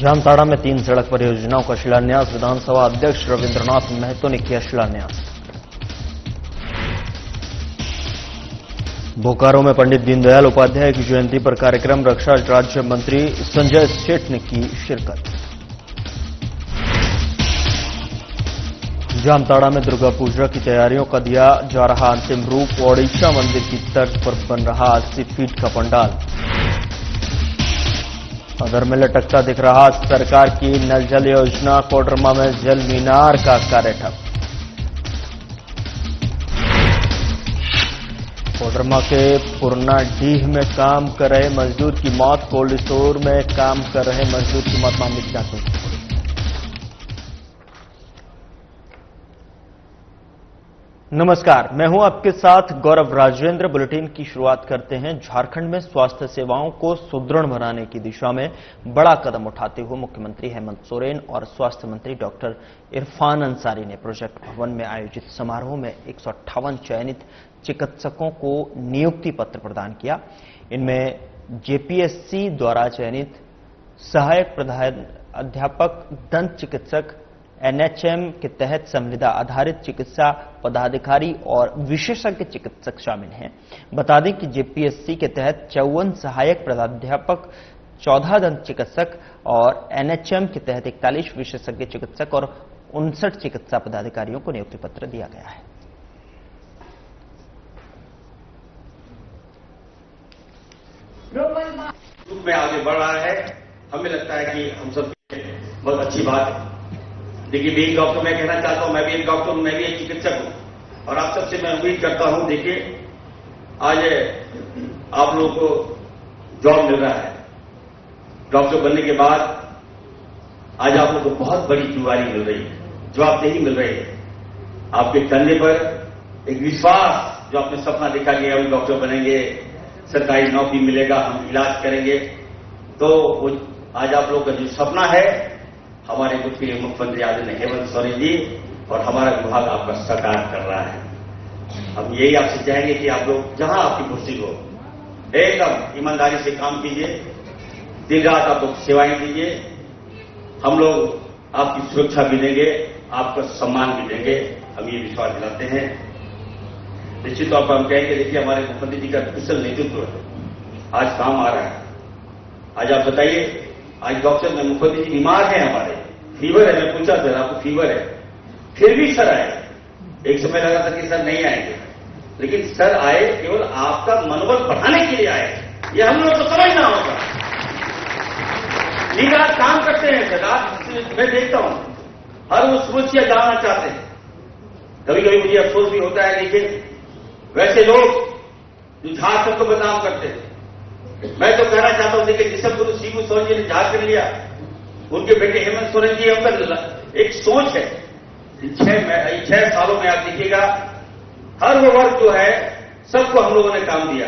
जामताड़ा में 3 सड़क परियोजनाओं का शिलान्यास। विधानसभा अध्यक्ष रविंद्रनाथ महतो ने किया शिलान्यास। बोकारो में पंडित दीनदयाल उपाध्याय की जयंती पर कार्यक्रम। रक्षा राज्य मंत्री संजय सेठ ने की शिरकत। जामताड़ा में दुर्गा पूजा की तैयारियों का दिया जा रहा अंतिम रूप। ओडिशा मंदिर की तर्ज पर बन रहा 80 फीट का पंडाल। सदर में लटकता दिख रहा सरकार की नल जल योजना। कोडरमा में जल मीनार का कार्य ठप। कोडरमा के पुरनाडीह में काम कर रहे मजदूर की मौत। कोल्ड स्टोर में काम कर रहे मजदूर की मौत मामले की जांच में। नमस्कार, मैं हूं आपके साथ गौरव राजेंद्र। बुलेटिन की शुरुआत करते हैं। झारखंड में स्वास्थ्य सेवाओं को सुदृढ़ बनाने की दिशा में बड़ा कदम उठाते हुए मुख्यमंत्री हेमंत सोरेन और स्वास्थ्य मंत्री डॉक्टर इरफान अंसारी ने प्रोजेक्ट भवन में आयोजित समारोह में 158 चयनित चिकित्सकों को नियुक्ति पत्र प्रदान किया। इनमें जेपीएससी द्वारा चयनित सहायक प्रधान अध्यापक, दंत चिकित्सक, एनएचएम के तहत संविदा आधारित चिकित्सा पदाधिकारी और विशेषज्ञ चिकित्सक शामिल हैं। बता दें कि जेपीएससी के तहत 54 सहायक प्राध्यापक, 14 दंत चिकित्सक और एनएचएम के तहत 41 विशेषज्ञ चिकित्सक और 59 चिकित्सा पदाधिकारियों को नियुक्ति पत्र दिया गया है। रूप में आगे बढ़ रहा है। हमें लगता है कि हम सब बहुत अच्छी बात है। देखिए, मैं एक डॉक्टर मैं कहना चाहता हूं, मैं भी एक डॉक्टर हूं, मैं भी एक चिकित्सक हूं और आप सबसे मैं उम्मीद करता हूं। देखिए, आज आप लोगों को जॉब मिल रहा है। डॉक्टर बनने के बाद आज आप लोगों को बहुत बड़ी जिम्मेदारी मिल रही है, जवाबदेही मिल रही है। आपके कंधे पर एक विश्वास, जो आपने सपना देखा कि हम डॉक्टर बनेंगे, सरकारी नौकरी मिलेगा, हम इलाज करेंगे, तो आज आप लोगों का जो सपना है, हमारे मुख्य मुख्यमंत्री आदरणीय हेमंत सोरेन जी और हमारा विभाग आपका साकार कर रहा है। हम यही आपसे चाहेंगे कि आप लोग जहां आपकी पोस्टिंग हो, एकदम ईमानदारी से काम कीजिए, दिन रात आप लोग सेवाएं दीजिए। हम लोग आपकी सुरक्षा भी देंगे, आपका सम्मान भी देंगे, हम ये विश्वास दिलाते हैं। निश्चित तौर पर हम कहेंगे, देखिए, हमारे मुख्यमंत्री जी का कुशल नेतृत्व आज काम आ रहा है। आज आप बताइए, आज डॉक्टर में मुख्यमंत्री जी बीमार हैं, हमारे फीवर है, मैं पूछा सर आपको फीवर है, फिर भी सर आए। एक समय लगा था कि सर नहीं आएंगे, लेकिन सर आए केवल आपका मनोबल बढ़ाने के लिए आए। ये हम लोग को समझना होगा। दिन रात काम करते हैं सर, आज मैं देखता हूं हर वो समस्या जानना चाहते हैं। कभी कभी मुझे अफसोस भी होता है, लेकिन वैसे लोग जो झारखंड को बदनाम करते हैं, मैं तो कहना चाहता हूं, देखिए, जिस गुरु शिबू सोरेन जी ने झारखंड लिया, उनके बेटे हेमंत सोरेन जी का एक सोच है। 6 सालों में आप देखिएगा, हर वो वर्ग जो है, सबको हम लोगों ने काम दिया।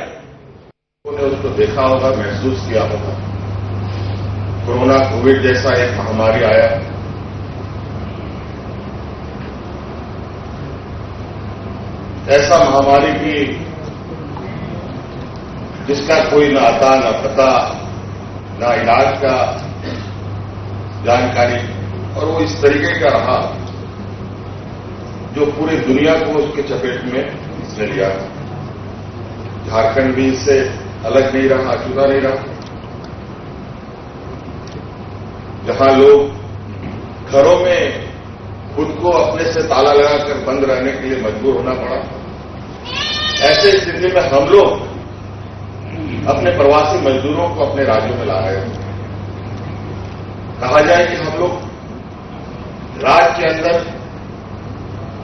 उन्होंने उसको देखा होगा, महसूस किया होगा। कोरोना कोविड जैसा एक महामारी आया, ऐसा महामारी की जिसका कोई न आता, न पता, न इलाज का जानकारी, और वो इस तरीके का रहा जो पूरी दुनिया को उसके चपेट में इसने लिया। झारखंड भी इससे अलग नहीं रहा, अछूता नहीं रहा। जहां लोग घरों में खुद को अपने से ताला लगाकर बंद रहने के लिए मजबूर होना पड़ा, ऐसे स्थिति में हम लोग अपने प्रवासी मजदूरों को अपने राज्यों में ला रहे हैं। कहा जाए कि हम लोग राज्य के अंदर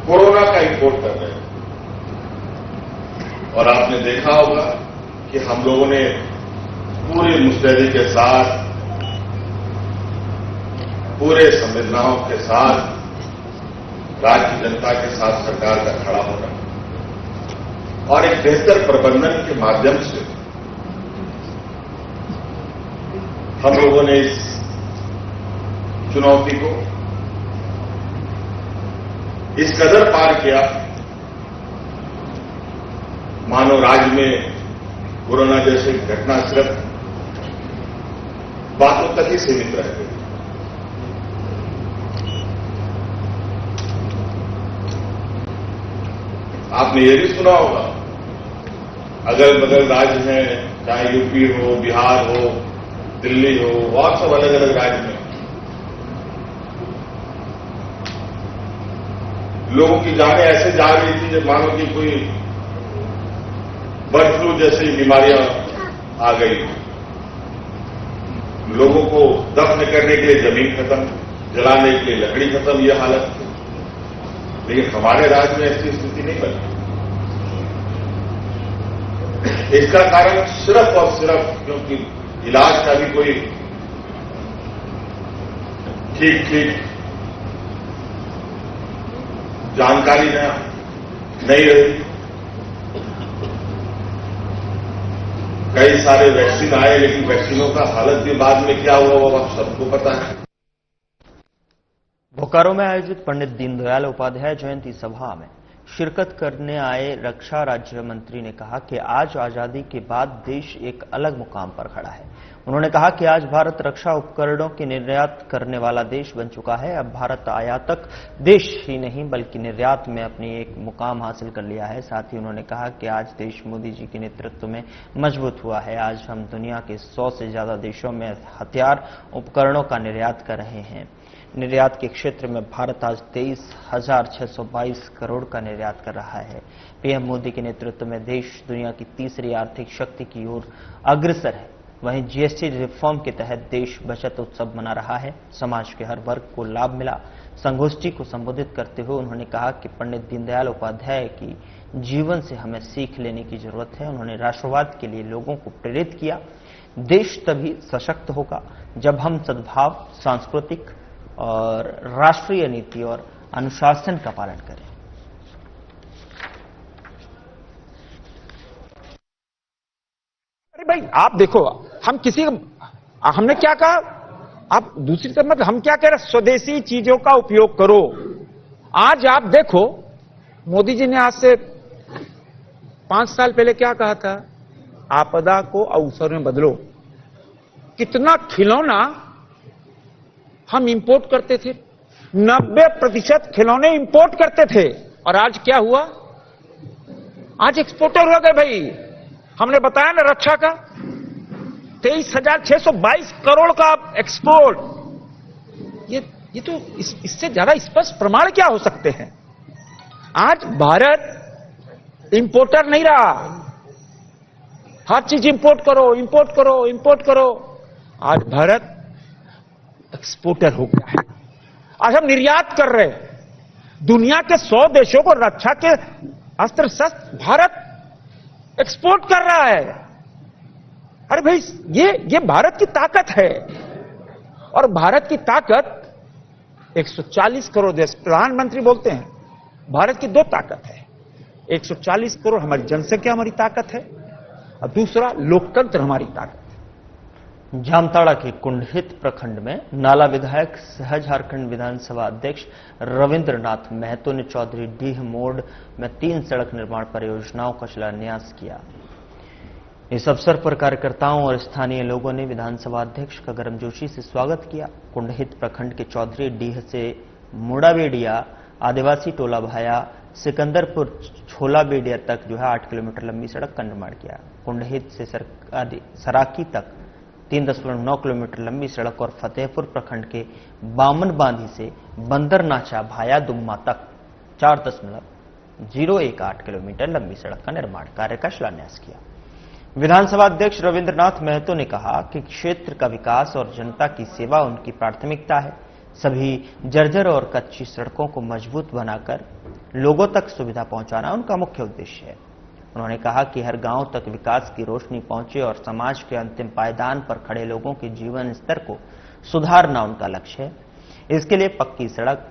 कोरोना का इंपोर्ट कर रहे हैं, और आपने देखा होगा कि हम लोगों ने पूरी मुस्तैदी के साथ, पूरे संवेदनाओं के साथ, राज्य की जनता के साथ सरकार का खड़ा होना और एक बेहतर प्रबंधन के माध्यम से हम लोगों ने इस चुनौती को इस कदर पार किया, मानो राज्य में कोरोना जैसी घटना सिर्फ बातों तक ही सीमित रह गई। आपने ये भी सुना होगा, अगल बगल राज्य में, चाहे यूपी हो, बिहार हो, दिल्ली हो, और सब अलग अलग राज्य में लोगों की जानें ऐसे जा रही थी जब मानो कि कोई बर्ड फ्लू जैसी बीमारियां आ गई। लोगों को दफन करने के लिए जमीन खत्म, जलाने के लिए लकड़ी खत्म, ये हालत थी। लेकिन हमारे राज्य में ऐसी स्थिति नहीं बनी। इसका कारण सिर्फ और सिर्फ क्योंकि इलाज का भी कोई ठीक जानकारी नहीं रही। कई सारे वैक्सीन आए, लेकिन वैक्सीनों का हालत भी बाद में क्या हुआ वो आप सबको पता है। बोकारो में आयोजित पंडित दीनदयाल उपाध्याय जयंती सभा में शिरकत करने आए रक्षा राज्य मंत्री ने कहा कि आज आजादी के बाद देश एक अलग मुकाम पर खड़ा है। उन्होंने कहा कि आज भारत रक्षा उपकरणों की निर्यात करने वाला देश बन चुका है। अब भारत आयातक देश ही नहीं बल्कि निर्यात में अपनी एक मुकाम हासिल कर लिया है। साथ ही उन्होंने कहा कि आज देश मोदी जी के नेतृत्व में मजबूत हुआ है। आज हम दुनिया के 100 से ज्यादा देशों में हथियार उपकरणों का निर्यात कर रहे हैं। निर्यात के क्षेत्र में भारत आज 23,622 करोड़ का निर्यात कर रहा है। पीएम मोदी के नेतृत्व में देश दुनिया की तीसरी आर्थिक शक्ति की ओर अग्रसर है। वहीं जीएसटी रिफॉर्म के तहत देश बचत उत्सव मना रहा है। समाज के हर वर्ग को लाभ मिला। संगोष्ठी को संबोधित करते हुए उन्होंने कहा कि पंडित दीनदयाल उपाध्याय की जीवन से हमें सीख लेने की जरूरत है। उन्होंने राष्ट्रवाद के लिए लोगों को प्रेरित किया। देश तभी सशक्त होगा जब हम सद्भाव, सांस्कृतिक और राष्ट्रीय नीति और अनुशासन का पालन करें। अरे भाई आप देखो, हमने क्या कहा, आप दूसरी तरफ मतलब हम क्या कह रहे, स्वदेशी चीजों का उपयोग करो। आज आप देखो, मोदी जी ने आज से 5 साल पहले क्या कहा था, आपदा को अवसर में बदलो। कितना खिलौना हम इंपोर्ट करते थे, 90% खिलौने इंपोर्ट करते थे, और आज क्या हुआ, आज एक्सपोर्टर हो गए भाई। हमने बताया ना रक्षा का 23,622 करोड़ का एक्सपोर्ट। ये तो इससे ज्यादा स्पष्ट प्रमाण क्या हो सकते हैं। आज भारत इंपोर्टर नहीं रहा, हर चीज इंपोर्ट करो, इंपोर्ट करो, इंपोर्ट करो। आज भारत एक्सपोर्टर हो गया है। आज हम निर्यात कर रहे हैं। दुनिया के 100 देशों को रक्षा के अस्त्र शस्त्र भारत एक्सपोर्ट कर रहा है। अरे भाई ये भारत की ताकत है। और भारत की ताकत 140 करोड़ देश, प्रधानमंत्री बोलते हैं भारत की 2 ताकत है। 140 करोड़ हमारी जनसंख्या हमारी ताकत है, और दूसरा लोकतंत्र हमारी ताकत है। जामताड़ा के कुंडहित प्रखंड में नाला विधायक सह झारखंड विधानसभा अध्यक्ष रविंद्रनाथ महतो ने चौधरी डीह मोड़ में 3 सड़क निर्माण परियोजनाओं का शिलान्यास किया। इस अवसर पर कार्यकर्ताओं और स्थानीय लोगों ने विधानसभा अध्यक्ष का गर्मजोशी से स्वागत किया। कुंडहित प्रखंड के चौधरी डीह से मुड़ाबेड़िया आदिवासी टोला भाया सिकंदरपुर छोलाबेड़िया तक 8 किलोमीटर लंबी सड़क का निर्माण किया। कुंडहित से सराकी तक 3.9 किलोमीटर लंबी सड़क और फतेहपुर प्रखंड के बामन बांधी से बंदरनाचा भाया दुम्मा तक 4.018 किलोमीटर लंबी सड़क का निर्माण कार्य का शिलान्यास किया। विधानसभा अध्यक्ष रविंद्रनाथ महतो ने कहा कि क्षेत्र का विकास और जनता की सेवा उनकी प्राथमिकता है। सभी जर्जर और कच्ची सड़कों को मजबूत बनाकर लोगों तक सुविधा पहुंचाना उनका मुख्य उद्देश्य है। उन्होंने कहा कि हर गांव तक विकास की रोशनी पहुंचे और समाज के अंतिम पायदान पर खड़े लोगों के जीवन स्तर को सुधारना उनका लक्ष्य है। इसके लिए पक्की सड़क,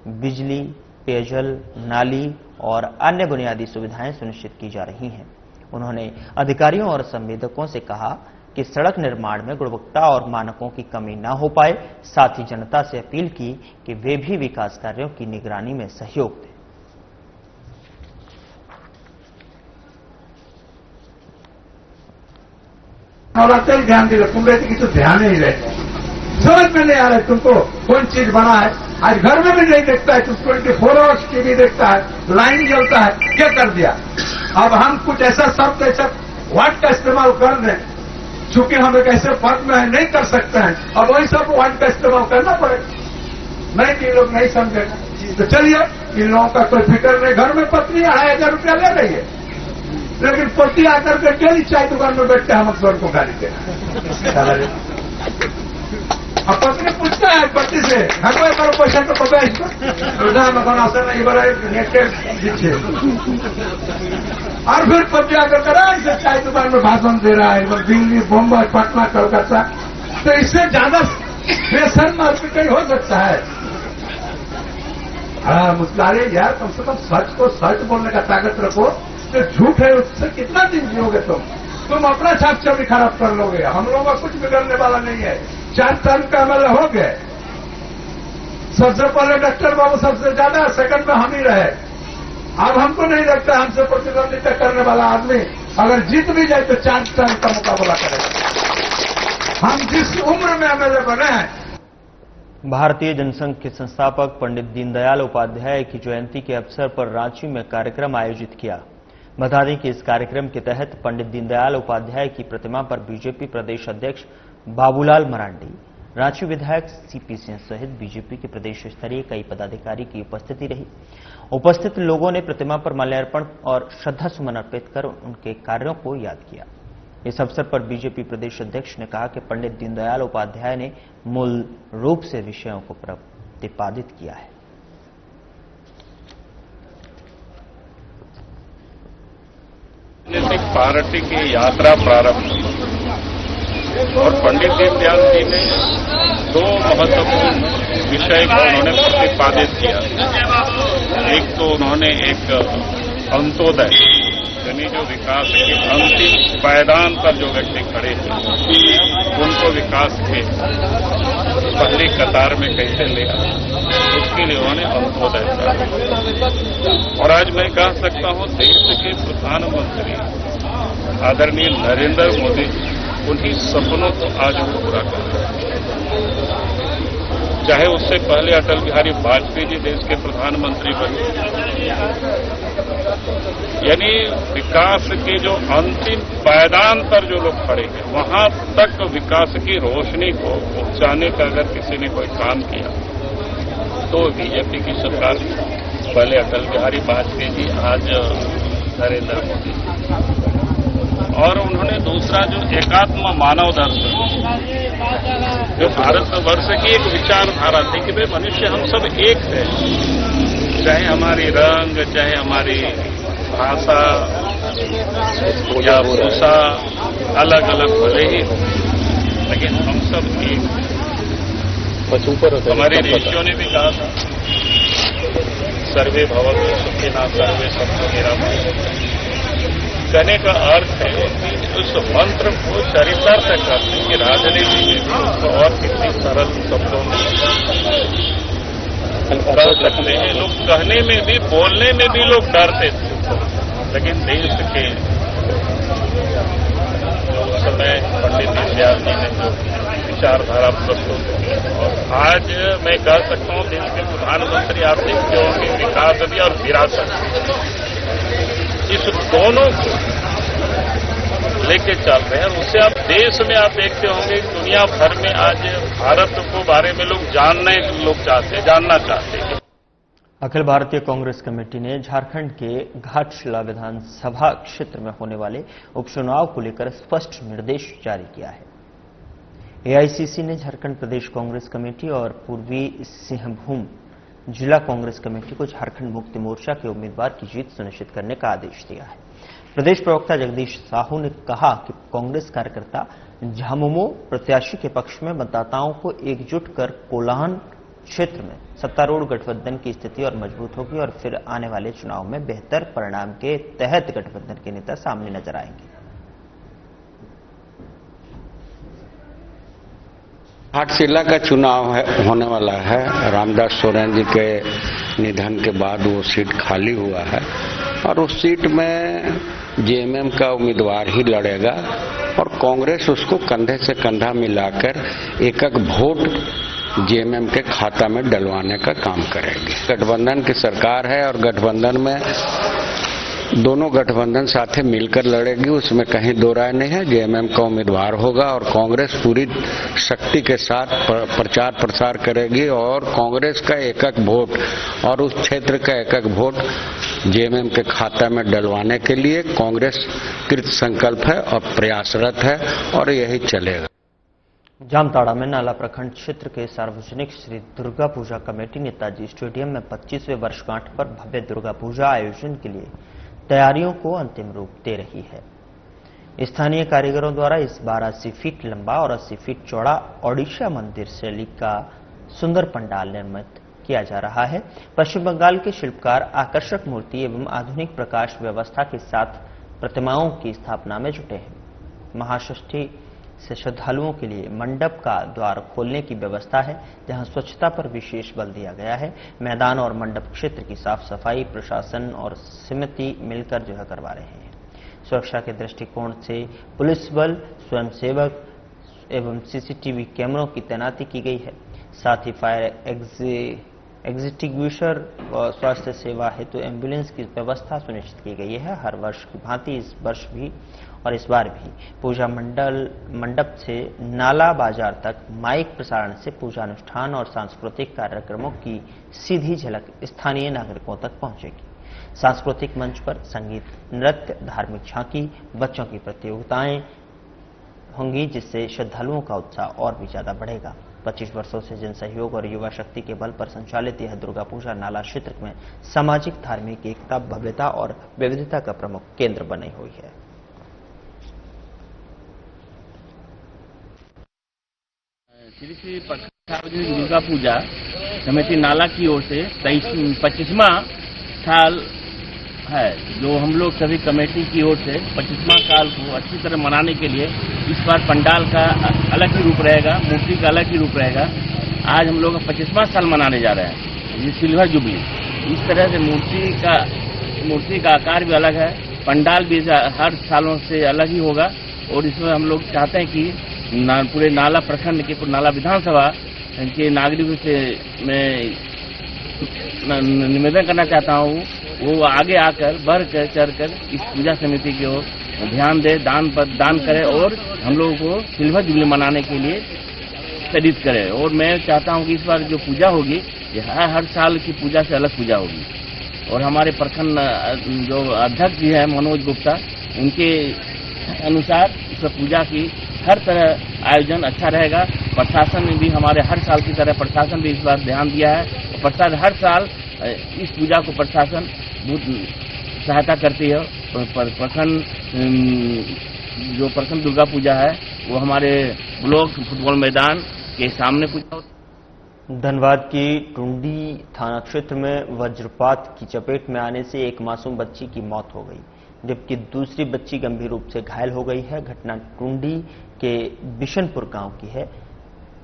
बिजली, पेयजल, नाली और अन्य बुनियादी सुविधाएं सुनिश्चित की जा रही हैं। उन्होंने अधिकारियों और संवेदकों से कहा कि सड़क निर्माण में गुणवत्ता और मानकों की कमी न हो पाए। साथ ही जनता से अपील की कि वे भी विकास कार्यों की निगरानी में सहयोग दें। नवरात्र ध्यान दे रहे, तुम रहते कि तो ध्यान नहीं रहता, समझ में नहीं आ रहा है तुमको कौन चीज बना है। आज घर में भी नहीं देखता है, 24 आवर्स टीवी देखता है, लाइन जलता है, क्या कर दिया। अब हम कुछ ऐसा शब्द ऐसा वर्ड का इस्तेमाल कर दें, चूंकि हम एक ऐसे पद में नहीं कर सकते हैं, अब वही सब वर्ड का इस्तेमाल करना पड़ेगा। नहीं कि लोग नहीं समझेगा तो चलिए, इन लोगों का कोई फिक्र नहीं, घर में पत्नी 2500 रुपया ले रही है, लेकिन पति आकर के डेली चाय दुकान में बैठ के हम अक्सर को गाली देना। अब पत्नी पूछता है पति से, घटो एक बार पैसा तो पता नहीं बड़ा पीछे, और फिर पति आकर करा इसे चाय दुकान में भाषण दे रहा है, दिल्ली, बम्बई, पटना, कलकत्ता। तो इससे ज्यादा प्रेशर मार्केट कहीं हो सकता है। हाँ, मुस्कुराए यार, कम से कम सच को सच बोलने का ताकत रखो। तो झूठ है, उससे कितना दिन जियोगे तुम अपना छाप छवि खराब कर लोगे। हम लोगों का कुछ बिगड़ने वाला नहीं है। 4 साल का अमल हो गए, सबसे पहले डॉक्टर बाबू सबसे ज्यादा, सेकंड में हम ही रहे। अब हमको नहीं लगता हमसे प्रतिद्वंदिता करने वाला आदमी अगर जीत भी जाए तो 4 साल का मुकाबला करेगा। हम जिस उम्र में एमएलए बने हैं। भारतीय जनसंघ के संस्थापक पंडित दीनदयाल उपाध्याय की जयंती के अवसर पर रांची में कार्यक्रम आयोजित किया। बता दें कि इस कार्यक्रम के तहत पंडित दीनदयाल उपाध्याय की प्रतिमा पर बीजेपी प्रदेश अध्यक्ष बाबूलाल मरांडी, रांची विधायक सीपी सिंह सहित बीजेपी के प्रदेश स्तरीय कई पदाधिकारी की उपस्थिति रही। उपस्थित लोगों ने प्रतिमा पर माल्यार्पण और श्रद्धासुमन अर्पित कर उनके कार्यों को याद किया। इस अवसर पर बीजेपी प्रदेश अध्यक्ष ने कहा कि पंडित दीनदयाल उपाध्याय ने मूल रूप से विषयों को प्रतिपादित किया है। राजनीतिक पार्टी की यात्रा प्रारंभ हुई और पंडित दीनदयाल जी ने 2 महत्वपूर्ण विषय को उन्होंने प्रतिपादित किया। एक तो उन्होंने एक अंत्योदय यानी जो विकास के अंतिम पायदान पर जो व्यक्ति खड़े हैं उनको विकास के पहली कतार में कैसे ले आए, उसके लिए उन्होंने अंत्योदय कहा। और आज मैं कह सकता हूं देश के प्रधानमंत्री आदरणीय नरेंद्र मोदी उन्हीं सपनों को आज वो पूरा कर रहे हैं। चाहे उससे पहले अटल बिहारी वाजपेयी जी देश के प्रधानमंत्री बने, यानी विकास के जो अंतिम पायदान पर जो लोग खड़े हैं वहां तक विकास की रोशनी को पहुंचाने का अगर किसी ने कोई काम किया तो बीजेपी की सरकार, पहले अटल बिहारी वाजपेयी जी, आज नरेंद्र मोदी। और उन्होंने दूसरा जो एकात्म मानव दर्शन, जो भारतवर्ष की एक विचारधारा थी कि भाई मनुष्य हम सब एक हैं, चाहे हमारी रंग, चाहे हमारी भाषा या भूषा अलग अलग भले ही हो, लेकिन हम सब एक। हमारे ऋषियों ने भी कहा था सर्वे भवन्तु सुखिनः सर्वे सन्तु निरामया। कहने का अर्थ है कि उस मंत्र को चरितार्थ करने की राजनीति में उसको और कितनी सरल शब्दों में कर सकते हैं। लोग कहने में भी, बोलने में भी लोग डरते थे, लेकिन देश के जो उस समय पंडित दीनदयाल जी ने जो विचारधारा प्रस्तुत की, और आज मैं कह सकता हूं देश के प्रधानमंत्री आप देखते होंगे विकास भी और विरासत, इस दोनों को लेके चल रहे हैं। उससे आप देश में आप देखते होंगे दुनिया भर में आज भारत को बारे में लोग जानना चाहते हैं। अखिल भारतीय कांग्रेस कमेटी ने झारखंड के घाटशिला विधानसभा क्षेत्र में होने वाले उपचुनाव को लेकर स्पष्ट निर्देश जारी किया है। एआईसीसी ने झारखंड प्रदेश कांग्रेस कमेटी और पूर्वी सिंहभूम जिला कांग्रेस कमेटी को झारखंड मुक्ति मोर्चा के उम्मीदवार की जीत सुनिश्चित करने का आदेश दिया है। प्रदेश प्रवक्ता जगदीश साहू ने कहा कि कांग्रेस कार्यकर्ता झामुमो प्रत्याशी के पक्ष में मतदाताओं को एकजुट कर कोल्हान क्षेत्र में सत्तारूढ़ गठबंधन की स्थिति और मजबूत होगी और फिर आने वाले चुनाव में बेहतर परिणाम के तहत गठबंधन के नेता सामने नजर आएंगे। घाटशिला का चुनाव होने वाला है। रामदास सोरेन जी के निधन के बाद वो सीट खाली हुआ है और उस सीट में जेएमएम का उम्मीदवार ही लड़ेगा और कांग्रेस उसको कंधे से कंधा मिलाकर एक वोट जेएमएम के खाता में डलवाने का काम करेगी। गठबंधन की सरकार है और गठबंधन में दोनों गठबंधन साथे मिलकर लड़ेगी, उसमें कहीं दो राय नहीं है। जेएमएम का उम्मीदवार होगा और कांग्रेस पूरी शक्ति के साथ प्रचार प्रसार करेगी और कांग्रेस का एक एक वोट और उस क्षेत्र का एक एक वोट जेएमएम के खाता में डलवाने के लिए कांग्रेस कृत संकल्प है और प्रयासरत है और यही चलेगा। जामताड़ा में नाला प्रखंड क्षेत्र के सार्वजनिक श्री दुर्गा पूजा कमेटी नेताजी स्टेडियम में 25वें वर्षगांठ पर भव्य दुर्गा पूजा आयोजन के लिए तैयारियों को अंतिम रूप दे रही है। स्थानीय कारीगरों द्वारा इस बार 80 फीट लंबा और 80 फीट चौड़ा ओडिशा मंदिर शैली का सुंदर पंडाल निर्मित किया जा रहा है। पश्चिम बंगाल के शिल्पकार आकर्षक मूर्ति एवं आधुनिक प्रकाश व्यवस्था के साथ प्रतिमाओं की स्थापना में जुटे हैं। महाषष्ठी से श्रद्धालुओं के लिए मंडप का द्वार खोलने की व्यवस्था है, जहां स्वच्छता पर विशेष बल दिया गया है। मैदान और मंडप क्षेत्र की साफ सफाई प्रशासन और समिति मिलकर करवा रहे हैं। सुरक्षा के दृष्टिकोण से पुलिस बल, स्वयंसेवक एवं सीसीटीवी कैमरों की तैनाती की गई है। साथ ही फायर एग्जिटिंग्विशर व स्वास्थ्य सेवा हेतु एम्बुलेंस की व्यवस्था सुनिश्चित की गई है। हर वर्ष की भांति इस वर्ष भी और इस बार भी पूजा मंडप से नाला बाजार तक माइक प्रसारण से पूजा अनुष्ठान और सांस्कृतिक कार्यक्रमों की सीधी झलक स्थानीय नागरिकों तक पहुंचेगी। सांस्कृतिक मंच पर संगीत, नृत्य, धार्मिक झांकी, बच्चों की प्रतियोगिताएं होंगी, जिससे श्रद्धालुओं का उत्साह और भी ज्यादा बढ़ेगा। 25 वर्षों से जन सहयोग और युवा शक्ति के बल पर संचालित यह दुर्गा पूजा नाला क्षेत्र में सामाजिक, धार्मिक एकता, भव्यता और विविधता का प्रमुख केंद्र बनी हुई है। श्री श्री सार्वजनिक दुर्गा पूजा समिति नाला की ओर से 25वां साल है, जो हम लोग सभी कमेटी की ओर से 25वां साल को अच्छी तरह मनाने के लिए इस बार पंडाल का अलग ही रूप रहेगा, मूर्ति का अलग ही रूप रहेगा। आज हम लोग 25वां साल मनाने जा रहे हैं, ये सिल्वर जुबली। इस तरह से मूर्ति का आकार भी अलग है, पंडाल भी हर सालों से अलग ही होगा। और इसमें हम लोग चाहते हैं कि पूरे नाला प्रखंड के नाला विधानसभा के नागरिकों से मैं निवेदन करना चाहता हूँ, वो आगे आकर बढ़ कर चढ़ कर इस पूजा समिति की ओर ध्यान दे, दान करे और हम लोगों को सिल्वर जुबली मनाने के लिए प्रेरित करे। और मैं चाहता हूँ कि इस बार जो पूजा होगी ये हर साल की पूजा से अलग पूजा होगी। और हमारे प्रखंड जो अध्यक्ष जी हैं मनोज गुप्ता, उनके अनुसार इस पूजा की हर तरह आयोजन अच्छा रहेगा। प्रशासन ने भी हमारे हर साल की तरह प्रशासन भी इस बार ध्यान दिया है। प्रशासन हर साल इस पूजा को प्रशासन बहुत सहायता करती है। प्रखंड जो प्रखंड दुर्गा पूजा है वो हमारे ब्लॉक फुटबॉल मैदान के सामने पूजा होती है। धनबाद की टुंडी थाना क्षेत्र में वज्रपात की चपेट में आने से एक मासूम बच्ची की मौत हो गई, जबकि दूसरी बच्ची गंभीर रूप से घायल हो गई है। घटना टुंडी के बिशनपुर गांव की है।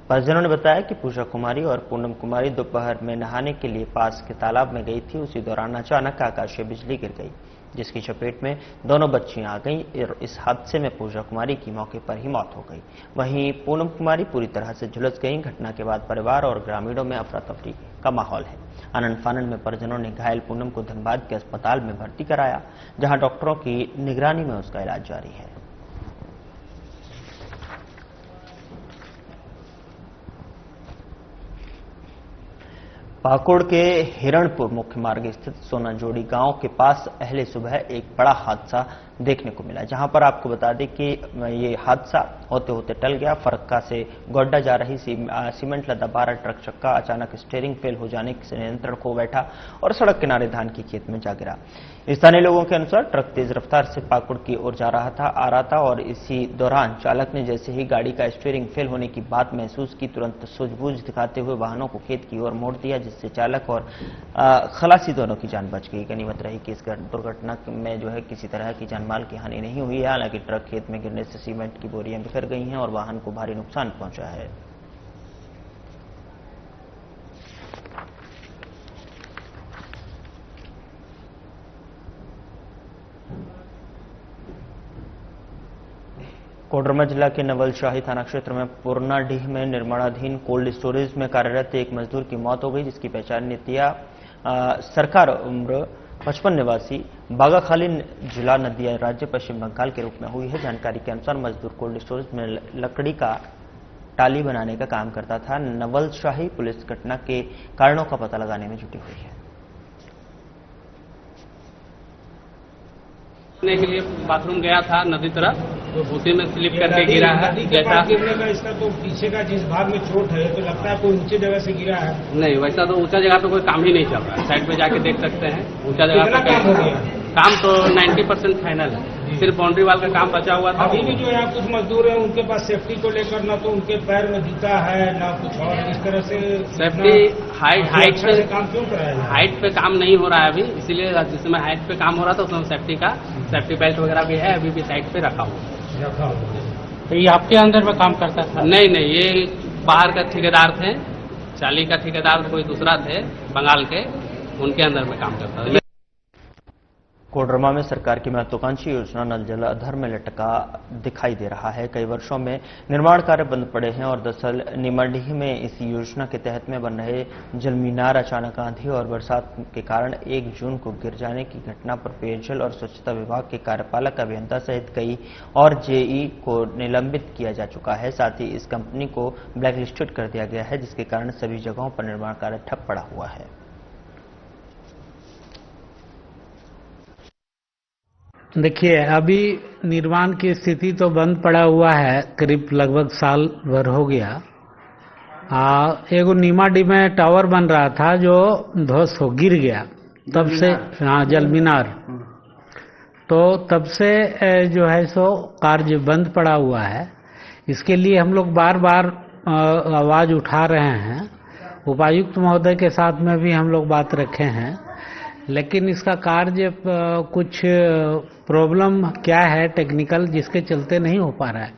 परिजनों ने बताया कि पूजा कुमारी और पूनम कुमारी दोपहर में नहाने के लिए पास के तालाब में गई थी। उसी दौरान अचानक आकाशीय बिजली गिर गई, जिसकी चपेट में दोनों बच्चियां आ गईं और इस हादसे में पूजा कुमारी की मौके पर ही मौत हो गई। वहीं पूनम कुमारी पूरी तरह से झुलस गईं। घटना के बाद परिवार और ग्रामीणों में अफरा तफरी का माहौल है। आनंद फानंद में परिजनों ने घायल पूनम को धनबाद के अस्पताल में भर्ती कराया, जहां डॉक्टरों की निगरानी में उसका इलाज जारी है। पाकुड़ के हिरणपुर मुख्य मार्ग स्थित सोनाजोड़ी गांव के पास पहले सुबह एक बड़ा हादसा देखने को मिला, जहां पर आपको बता दें कि ये हादसा होते होते टल गया। फरक्का से गोड्डा जा रही सीमेंट लदा 12 ट्रक चक्का अचानक स्टीयरिंग फेल हो जाने से नियंत्रण खो बैठा और सड़क किनारे धान की खेत में जा गिरा। स्थानीय लोगों के अनुसार ट्रक तेज रफ्तार से पाकुड़ की ओर आ रहा था और इसी दौरान चालक ने जैसे ही गाड़ी का स्टीयरिंग फेल होने की बात महसूस की, तुरंत सूझबूझ दिखाते हुए वाहनों को खेत की ओर मोड़ दिया, जिससे चालक और खलासी दोनों की जान बच गई। गनीमत रही कि इस दुर्घटना में किसी तरह की जानमाल की हानि नहीं हुई है। हालांकि ट्रक खेत में गिरने से सीमेंट की बोरियां बिखर गई हैं और वाहन को भारी नुकसान पहुंचा है। कोडरमा जिला के नवलशाही थाना क्षेत्र में पूर्णाडीह में निर्माणाधीन कोल्ड स्टोरेज में कार्यरत एक मजदूर की मौत हो गई, जिसकी पहचान नितिया सरकार उम्र 55 निवासी बागाखाली जिला नदिया राज्य पश्चिम बंगाल के रूप में हुई है। जानकारी के अनुसार मजदूर कोल्ड स्टोरेज में लकड़ी का टाली बनाने का काम करता था। नवलशाही पुलिस घटना के कारणों का पता लगाने में जुटी हुई है। के लिए बाथरूम गया था नदी तरफ, तो उसी में स्लिप करके गिरा है। जैसा गिरने का इसका तो पीछे का जिस भाग में चोट है तो लगता है कोई ऊंची जगह से गिरा है। नहीं, वैसा तो ऊंचा जगह पे कोई काम ही नहीं चल रहा है। साइड पे जाके देख सकते हैं ऊंचा जगह पे काम हो गया। काम तो 90% फाइनल है, सिर्फ बाउंड्री वाल का काम बचा हुआ था। अभी भी जो यहाँ कुछ मजदूर हैं उनके पास सेफ्टी को लेकर ना तो उनके पैर में जूता है ना कुछ और, इस तरह से सेफ्टी हाइट पे काम क्यों कराया? हाइट पे काम नहीं हो रहा है अभी, इसीलिए जिसमें हाइट पे काम हो रहा था उसमें सेफ्टी बेल्ट वगैरह भी है, अभी भी साइड पे रखा हुआ। तो ये आपके अंदर में काम करता था? नहीं, ये बाहर का ठेकेदार थे, चाली का ठेकेदार कोई दूसरा थे बंगाल के, उनके अंदर में काम करता था। कोडरमा में सरकार की महत्वाकांक्षी योजना नल जल अधर में लटका दिखाई दे रहा है। कई वर्षों में निर्माण कार्य बंद पड़े हैं और दरअसल नीमाडीह में इस योजना के तहत में बन रहे जल मीनार अचानक आंधी और बरसात के कारण 1 जून को गिर जाने की घटना पर पेयजल और स्वच्छता विभाग के कार्यपालक अभियंता सहित कई और जेई को निलंबित किया जा चुका है। साथ ही इस कंपनी को ब्लैकलिस्टेड कर दिया गया है, जिसके कारण सभी जगहों पर निर्माण कार्य ठप पड़ा हुआ है। देखिए, अभी निर्माण की स्थिति तो बंद पड़ा हुआ है, करीब लगभग साल भर हो गया। एगो नीमाडी में टावर बन रहा था जो ध्वस्त हो गिर गया, तब से जल मीनार, तो तब से जो है सो कार्य बंद पड़ा हुआ है। इसके लिए हम लोग बार बार आवाज उठा रहे हैं, उपायुक्त महोदय के साथ में भी हम लोग बात रखे हैं, लेकिन इसका कार्य कुछ प्रॉब्लम क्या है टेक्निकल, जिसके चलते नहीं हो पा रहा है।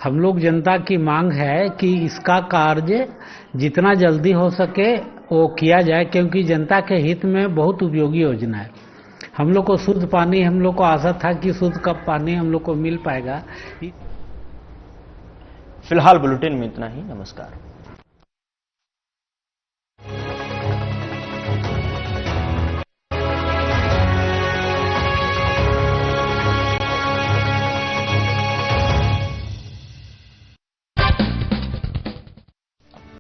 हम लोग जनता की मांग है कि इसका कार्य जितना जल्दी हो सके वो किया जाए, क्योंकि जनता के हित में बहुत उपयोगी योजना है। हम लोग को शुद्ध पानी, हम लोग को आशा था कि शुद्ध का पानी हम लोग को मिल पाएगा। फिलहाल बुलेटिन में इतना ही। नमस्कार।